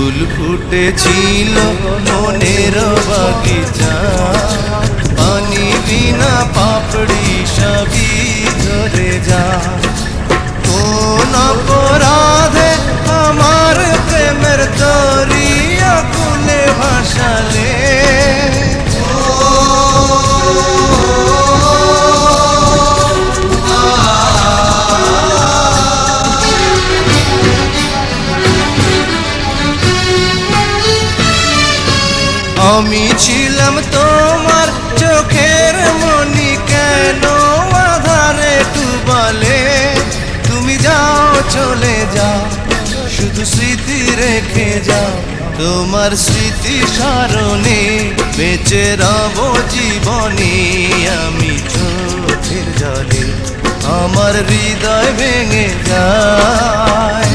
ফুল ফুটেছিল মনের বাগিচা, পানি বিনা পাপড়ি সবই ঝরে যা। কোন অপরাধে আমার প্রেমের দরিয়া কুলে ভাসালে, আমি ছিলাম তোমার চোখের মনি, কেন আধারে ডুবালে? তুমি যাও চলে যাও, শুধু স্মৃতি রেখে যাও। তোমার স্মৃতি স্মরণে বেঁচে রব জীবনে। আমি চোখের জলে আমার হৃদয় ভেঙে যায়।